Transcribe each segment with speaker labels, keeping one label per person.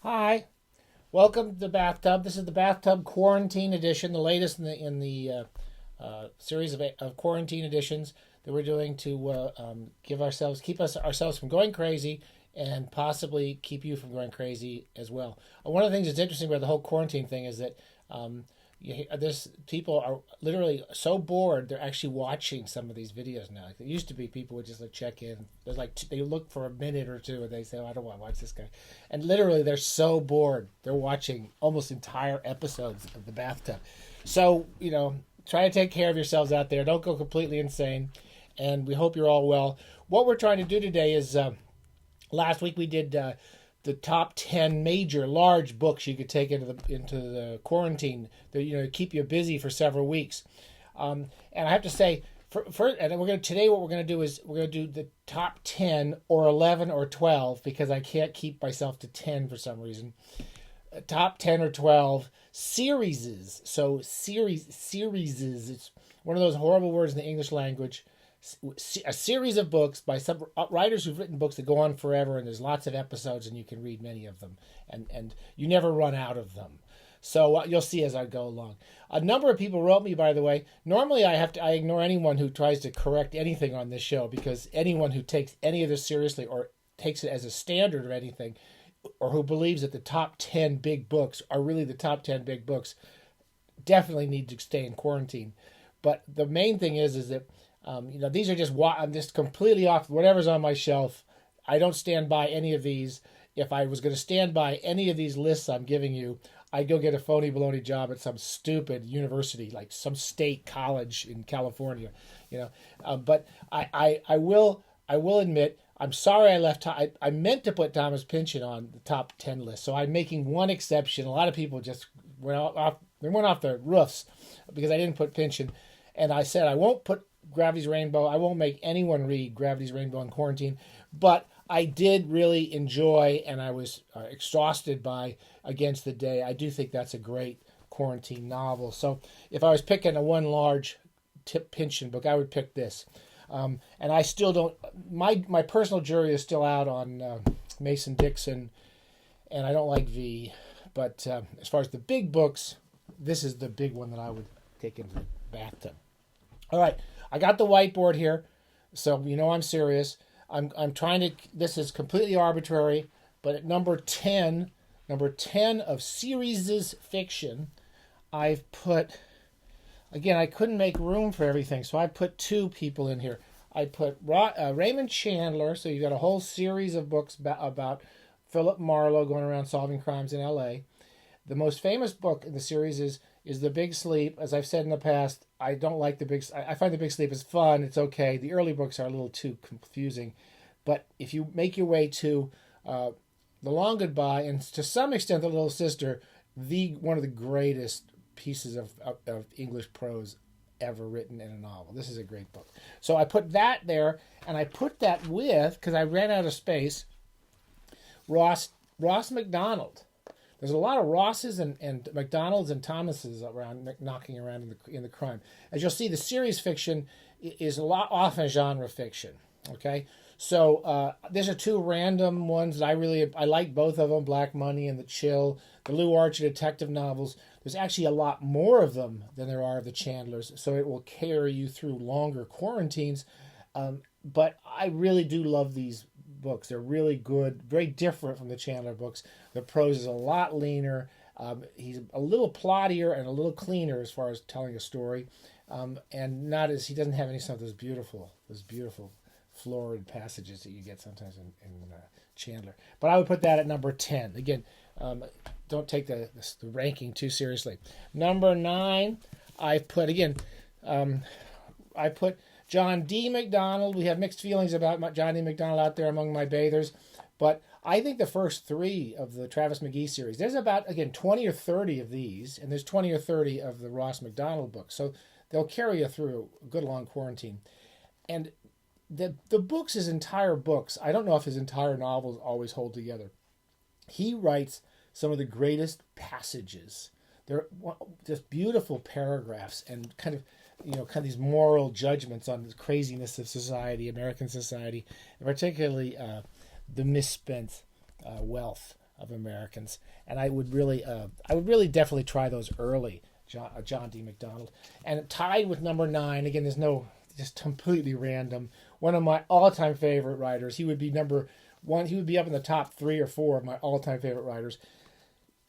Speaker 1: Hi, welcome to the Bathtub. This is the Bathtub Quarantine Edition, the latest in the series of quarantine editions that we're doing to keep ourselves from going crazy and possibly keep you from going crazy as well. One of the things that's interesting about the whole quarantine thing is that this people are literally so bored they're actually watching some of these videos now. Like, it used to be people would just like check in. There's like they look for a minute or two and they say, "Oh, I don't want to watch this guy," and literally they're so bored they're watching almost entire episodes of the Bathtub. So try to take care of yourselves out there. Don't go completely insane, and we hope you're all well. What we're trying to do today is last week we did. The top 10 major large books you could take into the quarantine that keep you busy for several weeks. And I have to say, today what we're going to do is we're going to do the top 10 or 11 or 12 because I can't keep myself to 10 for some reason. Top 10 or 12 serieses. So serieses, it's one of those horrible words in the English language. A series of books by some writers who've written books that go on forever, and there's lots of episodes, and you can read many of them, and you never run out of them. So you'll see as I go along. A number of people wrote me, by the way. Normally, I ignore anyone who tries to correct anything on this show because anyone who takes any of this seriously or takes it as a standard or anything, or who believes that the top 10 big books are really the top 10 big books, definitely need to stay in quarantine. But the main thing is that these are I'm just completely off whatever's on my shelf. I don't stand by any of these. If I was going to stand by any of these lists I'm giving you, I'd go get a phony baloney job at some stupid university, like some state college in California. But I will admit, I'm sorry I left. I meant to put Thomas Pynchon on the top 10 list, so I'm making one exception. A lot of people just went off. They went off their roofs because I didn't put Pynchon, and I said I won't put Gravity's Rainbow. I won't make anyone read Gravity's Rainbow in quarantine, but I did really enjoy, and I was exhausted by Against the Day. I do think that's a great quarantine novel. So if I was picking a one large Pynchon book, I would pick this. And I still don't. My personal jury is still out on Mason Dixon, and I don't like V. But as far as the big books, this is the big one that I would take into the Bathtub. All right. I got the whiteboard here, so I'm serious. I'm trying to. This is completely arbitrary, but at number 10 of serieses fiction, I've put. Again, I couldn't make room for everything, so I put two people in here. I put Raymond Chandler, so you got a whole series of books about Philip Marlowe going around solving crimes in L.A. The most famous book in the series is The Big Sleep. As I've said in the past, I don't like I find The Big Sleep is fun. It's okay. The early books are a little too confusing. But if you make your way to The Long Goodbye, and to some extent The Little Sister, one of the greatest pieces of English prose ever written in a novel. This is a great book. So I put that there, and I put that with, because I ran out of space, Ross Macdonald. There's a lot of Rosses and McDonalds and Thomases around knocking around in the crime. As you'll see, the series fiction is a lot often genre fiction. Okay, so these are two random ones that I like both of them. Black Money and The Chill, the Lou Archer detective novels. There's actually a lot more of them than there are of the Chandlers, so it will carry you through longer quarantines. But I really do love these books. They're really good, very different from the Chandler books. The prose is a lot leaner. He's a little plottier and a little cleaner as far as telling a story, and he doesn't have any of those beautiful florid passages that you get sometimes in Chandler. But I would put that at number 10. Again, don't take the ranking too seriously. Number 9, I put John D. McDonald. We have mixed feelings about John D. McDonald out there among my bathers, but I think the first 3 of the Travis McGee series, there's about, again, 20 or 30 of these, and there's 20 or 30 of the Ross Macdonald books, so they'll carry you through a good long quarantine. And the books, his entire books, I don't know if his entire novels always hold together. He writes some of the greatest passages. They're just beautiful paragraphs and kind of these moral judgments on the craziness of society, American society, and particularly the misspent wealth of Americans, and I would really definitely try those early. John D. McDonald, and tied with number 9. Again, there's no, just completely random. One of my all-time favorite writers. He would be number 1. He would be up in the top 3 or 4 of my all-time favorite writers.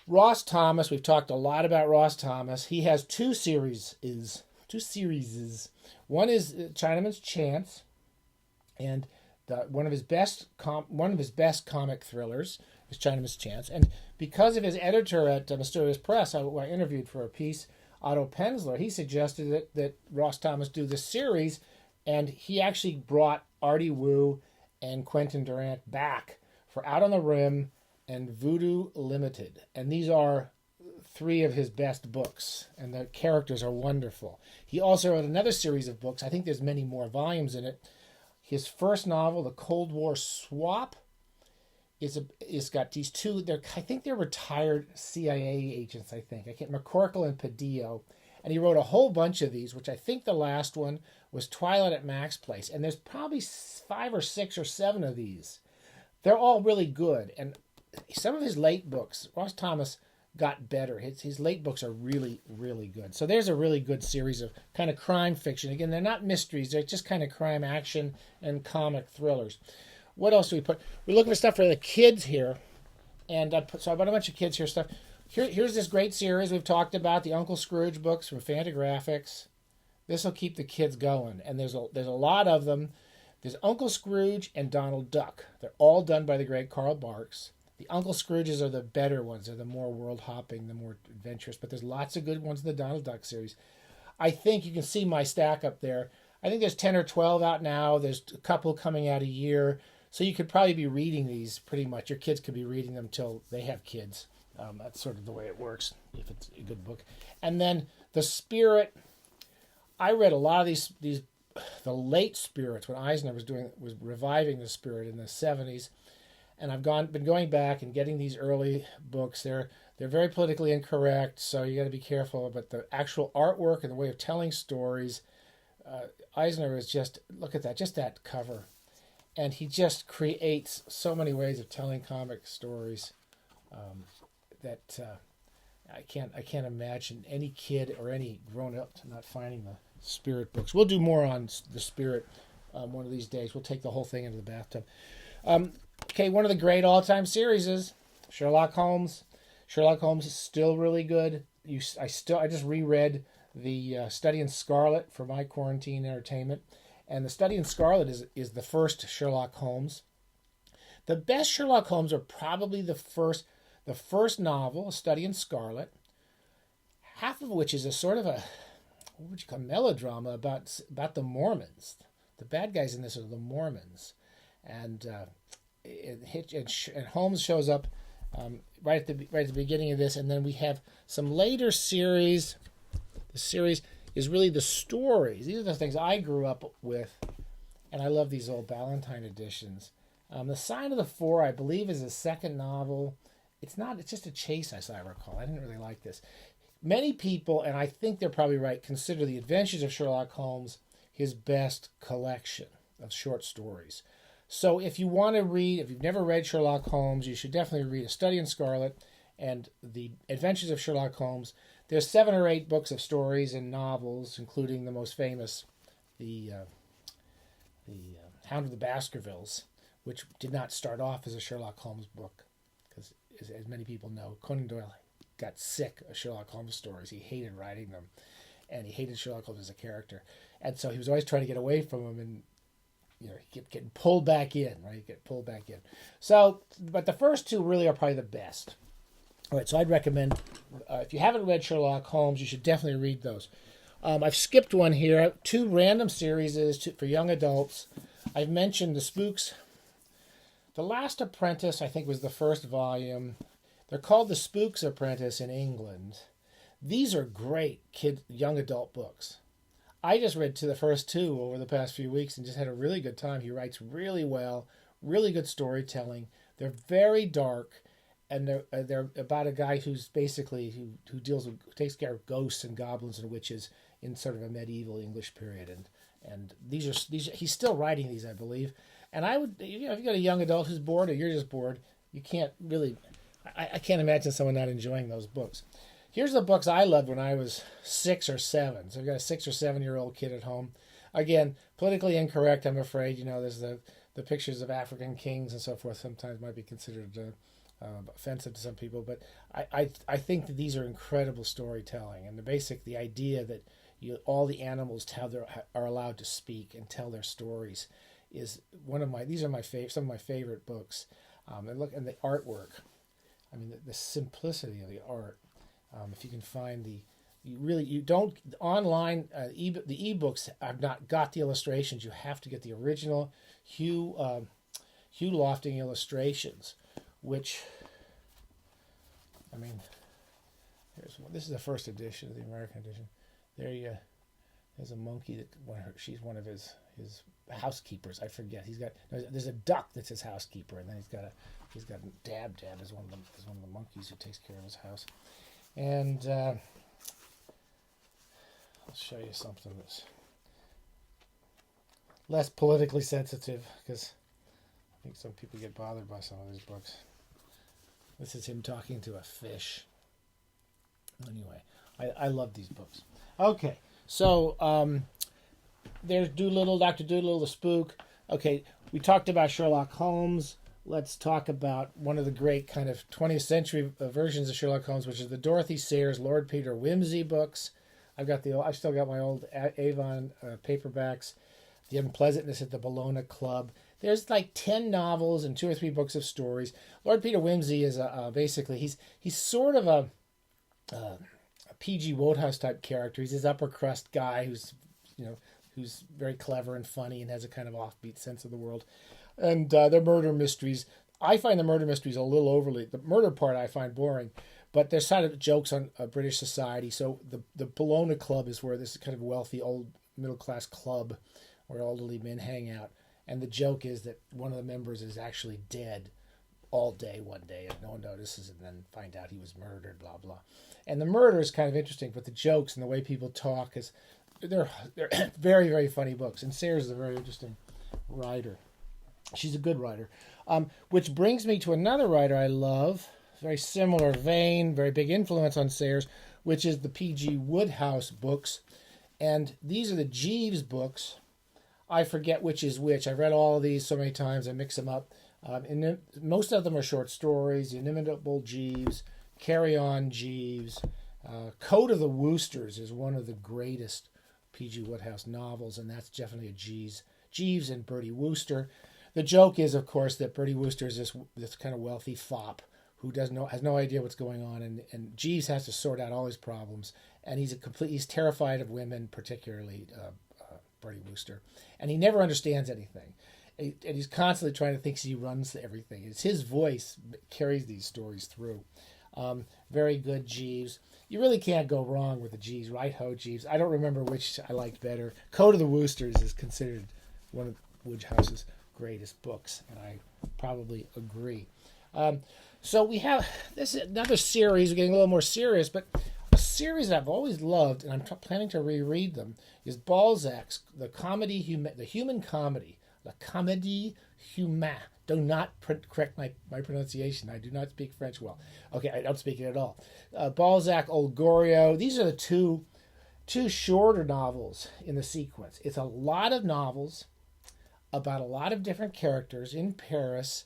Speaker 1: Ross Thomas. We've talked a lot about Ross Thomas. He has two series. One is Chinaman's Chance, and one of his best comic thrillers is Chinaman's Chance. And because of his editor at Mysterious Press, I interviewed for a piece, Otto Penzler, he suggested that Ross Thomas do this series, and he actually brought Artie Wu and Quentin Durant back for Out on the Rim and Voodoo Limited. And these are 3 of his best books, and the characters are wonderful. He also wrote another series of books. I think there's many more volumes in it. His first novel, The Cold War Swap, is got these 2. I think they're retired CIA agents. I can't. McCorkle and Padillo, and he wrote a whole bunch of these. Which I think the last one was Twilight at Mac's Place, and there's probably 5 or 6 or 7 of these. They're all really good, and some of his late books, Ross Thomas got better. His late books are really, really good. So there's a really good series of kind of crime fiction. Again, they're not mysteries. They're just kind of crime, action, and comic thrillers. What else do we put? We're looking for stuff for the kids here. And so I bought a bunch of kids here stuff. Here's this great series we've talked about, the Uncle Scrooge books from Fantagraphics. This will keep the kids going. And there's a lot of them. There's Uncle Scrooge and Donald Duck. They're all done by the great Carl Barks. The Uncle Scrooges are the better ones. They're the more world-hopping, the more adventurous. But there's lots of good ones in the Donald Duck series. I think you can see my stack up there. I think there's 10 or 12 out now. There's a couple coming out a year. So you could probably be reading these pretty much. Your kids could be reading them till they have kids. That's sort of the way it works, if it's a good book. And then The Spirit. I read a lot of these the late Spirits when Eisner was reviving The Spirit in the 70s. And I've been going back and getting these early books. They're very politically incorrect, so you got to be careful. But the actual artwork and the way of telling stories, Eisner is just, look at that, just that cover. And he just creates so many ways of telling comic stories that I can't imagine any kid or any grown-up not finding the Spirit books. We'll do more on The Spirit one of these days. We'll take the whole thing into the bathtub. Okay, one of the great all-time series is Sherlock Holmes. Sherlock Holmes is still really good. I just reread the Study in Scarlet for my quarantine entertainment. And the Study in Scarlet is the first Sherlock Holmes. The best Sherlock Holmes are probably the first novel, A Study in Scarlet, half of which is a sort of a, what would you call, melodrama about the Mormons. The bad guys in this are the Mormons. And Holmes shows up right at the beginning of this, and then we have some later series. The series is really the stories. These are the things I grew up with, and I love these old Ballantine editions. The Sign of the Four, I believe, is a second novel. It's just a chase, as I recall. I didn't really like this. Many people, and I think they're probably right, consider The Adventures of Sherlock Holmes his best collection of short stories. So if you want to read, if you've never read Sherlock Holmes, you should definitely read A Study in Scarlet and The Adventures of Sherlock Holmes. There's 7 or 8 books of stories and novels, including the most famous, the Hound of the Baskervilles, which did not start off as a Sherlock Holmes book, because as many people know, Conan Doyle got sick of Sherlock Holmes stories. He hated writing them, and he hated Sherlock Holmes as a character, and so he was always trying to get away from him, and he kept getting pulled back in, right? Get pulled back in. So, but the first 2 really are probably the best. All right, so I'd recommend, if you haven't read Sherlock Holmes, you should definitely read those. I've skipped one here. 2 random series for young adults. I've mentioned the Spooks. The Last Apprentice, I think, was the first volume. They're called the Spooks Apprentice in England. These are great young adult books. I just read the first 2 over the past few weeks and just had a really good time. He writes really well, really good storytelling. They're very dark. And they're about a guy who's basically who takes care of ghosts and goblins and witches in sort of a medieval English period, and these he's still writing these, I believe. And I would, if you got a young adult who's bored or you're just bored, you can't really I can't imagine someone not enjoying those books. Here's the books I loved when I was 6 or 7. So I've got a 6 or 7-year-old kid at home. Again, politically incorrect, I'm afraid. You know, there's the pictures of African kings and so forth sometimes might be considered offensive to some people. But I think that these are incredible storytelling. And the idea that all the animals are allowed to speak and tell their stories is these are some of my favorite books. And the artwork. I mean, the simplicity of the art. If you can find you don't online the ebooks have not got the illustrations. You have to get the original Hugh Lofting illustrations, which I mean, this is the first edition, the American edition. There's a monkey she's one of his housekeepers. I forget. There's a duck that's his housekeeper, and then he's got Dab as one of the monkeys who takes care of his house. And I'll show you something that's less politically sensitive, because I think some people get bothered by some of these books. This is him talking to a fish. Anyway, I love these books. Okay, so there's Dr. Dolittle, the spook. Okay, we talked about Sherlock Holmes. Let's talk about one of the great kind of 20th century versions of Sherlock Holmes, which is the Dorothy Sayers, Lord Peter Wimsey books. I've still got my old Avon paperbacks. The Unpleasantness at the Bologna Club. There's like 10 novels and 2 or 3 books of stories. Lord Peter Wimsey is basically he's sort of a P.G. Wodehouse type character. He's this upper crust guy who's very clever and funny and has a kind of offbeat sense of the world. And the murder mysteries, I find the murder mysteries a little overly. The murder part I find boring, but there's sort of jokes on British society. So the Bologna Club is where this kind of wealthy old middle class club where elderly men hang out. And the joke is that one of the members is actually dead all day one day, and no one notices, and then find out he was murdered, blah, blah. And the murder is kind of interesting, but the jokes and the way people talk they're very, very funny books. And Sayers is a very interesting writer. She's a good writer. Which brings me to another writer I love, very similar vein, very big influence on Sayers, which is the P.G. Wodehouse books. And these are the Jeeves books. I forget which is which. I've read all of these so many times, I mix them up. And most of them are short stories. The Inimitable Jeeves, Carry On Jeeves. Code of the Woosters is one of the greatest P.G. Wodehouse novels, and that's definitely a Jeeves and Bertie Wooster. The joke is, of course, that Bertie Wooster is this kind of wealthy fop who has no idea what's going on, and Jeeves has to sort out all his problems, and he's terrified of women, particularly Bertie Wooster, and he never understands anything, and he's constantly trying to think he runs everything. It's his voice that carries these stories through. Very good Jeeves. You really can't go wrong with the Jeeves. Right-ho Jeeves. I don't remember which I liked better. Code of the Woosters is considered one of Wodehouse's greatest books, and I probably agree. So we have this is another series. We're getting a little more serious, but a series that I've always loved, and I'm planning to reread them, is Balzac's The Human Comedy, La Comédie Humaine. Do not correct my pronunciation. I do not speak French well. Okay, I don't speak it at all. Balzac, Old Goriot. These are the two shorter novels in the sequence. It's a lot of novels about a lot of different characters in Paris,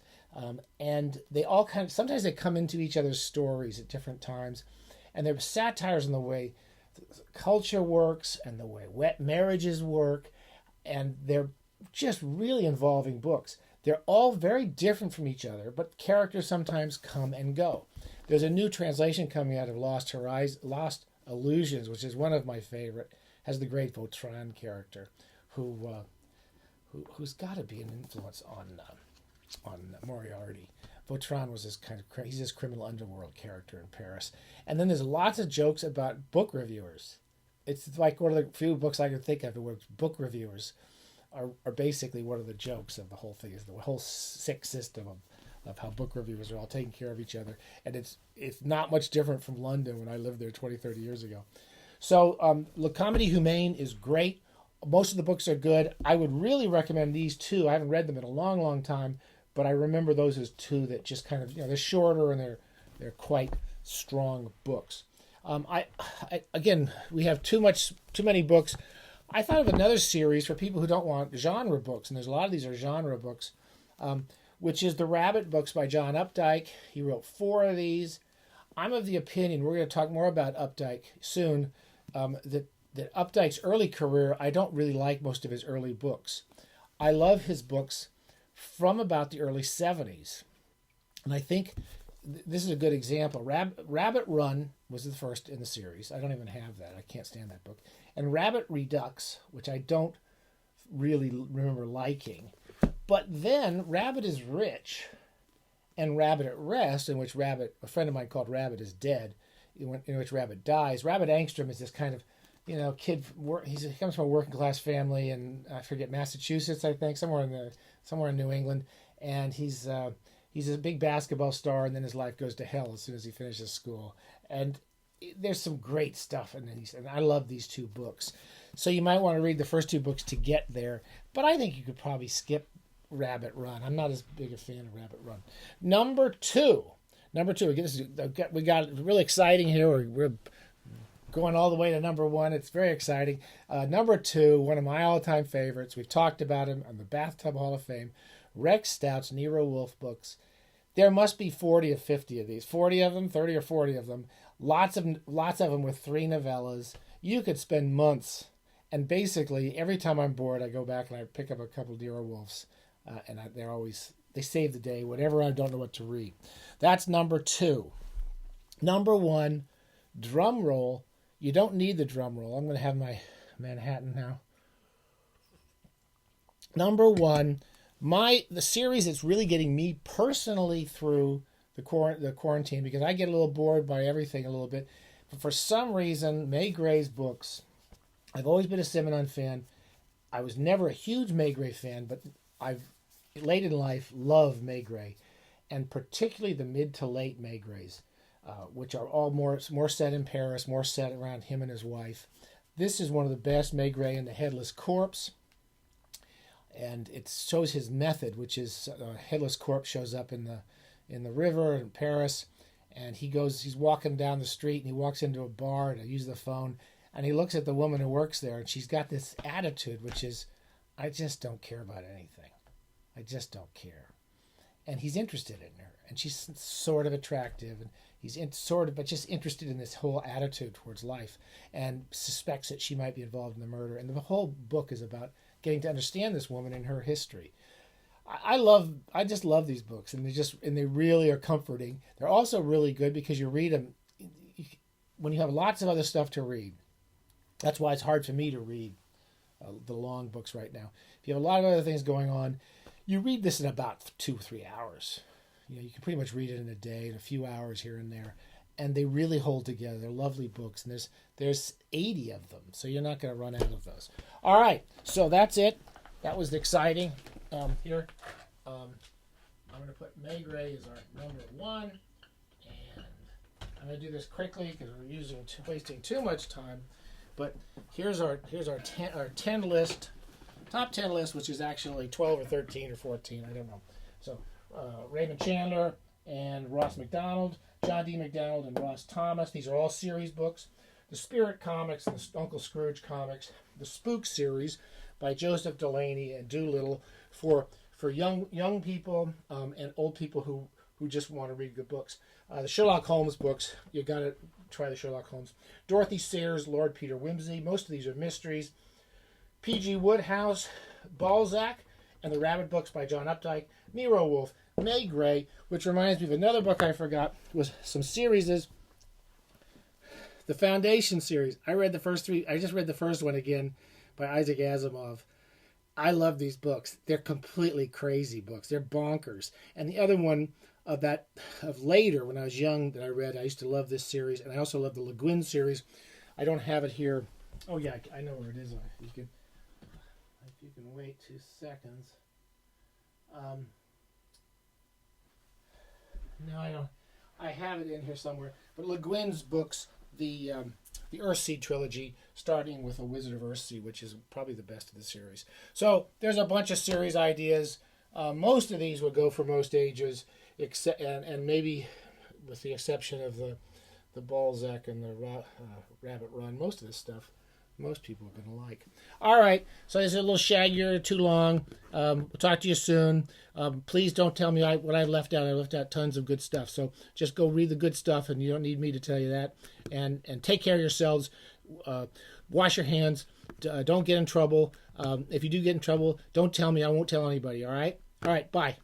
Speaker 1: and they all sometimes they come into each other's stories at different times, and they're satires on the way culture works and the way wet marriages work, and they're just really involving books. They're all very different from each other, but characters sometimes come and go. There's a new translation coming out of Lost Illusions, which is one of my favorite, has the great Vautrin character, who's got to be an influence on Moriarty. Vautrin was he's this criminal underworld character in Paris. And then there's lots of jokes about book reviewers. It's like one of the few books I can think of where book reviewers are basically one of the jokes of the whole thing, is the whole sick system of how book reviewers are all taking care of each other. And it's not much different from London when I lived there 20, 30 years ago. So La Comédie Humaine is great. Most of the books are good. I would really recommend these two. I haven't read them in a long, long time, but I remember those as two that just kind of, they're shorter and They're quite strong books. Again, we have too many books. I thought of another series for people who don't want genre books, and there's a lot of these are genre books, which is the Rabbit books by John Updike. He wrote 4 of these. I'm of the opinion, we're going to talk more about Updike soon, that Updike's early career, I don't really like most of his early books. I love his books from about the early 70s. And I think this is a good example. Rabbit Run was the first in the series. I don't even have that. I can't stand that book. And Rabbit Redux, which I don't really remember liking. But then Rabbit is Rich and Rabbit at Rest, in which a friend of mine called Rabbit is Dead, in which Rabbit dies. Rabbit Angstrom is this kind of, kid. He comes from a working class family in, I forget, Massachusetts, I think, somewhere in New England, and he's a big basketball star, and then his life goes to hell as soon as he finishes school. And there's some great stuff in these, and I love these 2 books. So you might want to read the first 2 books to get there, but I think you could probably skip Rabbit Run. I'm not as big a fan of Rabbit Run. Number two, we got really exciting here. We're going all the way to number 1. It's very exciting. Number 2, one of my all-time favorites. We've talked about him on the Bathtub Hall of Fame. Rex Stout's Nero Wolf books. There must be 40 or 50 of these. 40 of them, 30 or 40 of them. Lots of them with 3 novellas. You could spend months. And basically, every time I'm bored, I go back and I pick up a couple of Nero Wolves. They save the day whenever I don't know what to read. That's number 2. Number 1, drum roll. You don't need the drum roll. I'm going to have my Manhattan now. Number 1, the series that's really getting me personally through the quarantine, because I get a little bored by everything a little bit. But for some reason, May Gray's books, I've always been a Simenon fan. I was never a huge May Gray fan, but I've late in life loved May Gray, and particularly the mid to late May Grays, which are all more set in Paris, more set around him and his wife. This is one of the best, May Gray and the Headless Corpse, and it shows his method, which is Headless Corpse shows up in the river in Paris, and he's walking down the street, and he walks into a bar to use the phone, and he looks at the woman who works there, and she's got this attitude, which is, I just don't care about anything. I just don't care. And he's interested in her, and she's sort of attractive, and he's but just interested in this whole attitude towards life, and suspects that she might be involved in the murder. And the whole book is about getting to understand this woman and her history. I just love these books, and they really are comforting. They're also really good because you read them when you have lots of other stuff to read. That's why it's hard for me to read the long books right now. If you have a lot of other things going on, you read this in about 2 or 3 hours. You can pretty much read it in a day, in a few hours here and there, and they really hold together. They're lovely books, and there's 80 of them, so you're not going to run out of those. All right, so that's it. That was exciting. Here, I'm going to put May Gray as our number 1, and I'm going to do this quickly because we're wasting too much time. But here's our 10 list. Top 10 list, which is actually 12 or 13 or 14, I don't know. So Raymond Chandler and Ross Macdonald, John D. McDonald and Ross Thomas. These are all series books. The Spirit comics, the Uncle Scrooge comics, the Spooks series by Joseph Delaney and Doolittle for young people and old people who just want to read good books. The Sherlock Holmes books, you got to try the Sherlock Holmes. Dorothy Sayers, Lord Peter Wimsey. Most of these are mysteries. P.G. Wodehouse, Balzac, and the Rabbit books by John Updike. Nero Wolf, May Gray, which reminds me of another book I forgot, was some series. The Foundation series. I read the first 3. I just read the first one again by Isaac Asimov. I love these books. They're completely crazy books. They're bonkers. And the other one of later, when I was young, that I read, I used to love this series, and I also love the Le Guin series. I don't have it here. Oh yeah, I know where it is. If you can wait 2 seconds. No, I don't. I have it in here somewhere. But Le Guin's books, the Earthseed trilogy, starting with A Wizard of Earthseed, which is probably the best of the series. So there's a bunch of series ideas. Most of these would go for most ages, except and maybe with the exception of the Balzac and the Rabbit Run. Most of this stuff, most people are going to like. All right, so this is a little shaggier, too long. We'll talk to you soon. Please don't tell me what I left out. I left out tons of good stuff. So just go read the good stuff, and you don't need me to tell you that. And take care of yourselves. Wash your hands. Don't get in trouble. If you do get in trouble, don't tell me. I won't tell anybody, all right? All right, bye.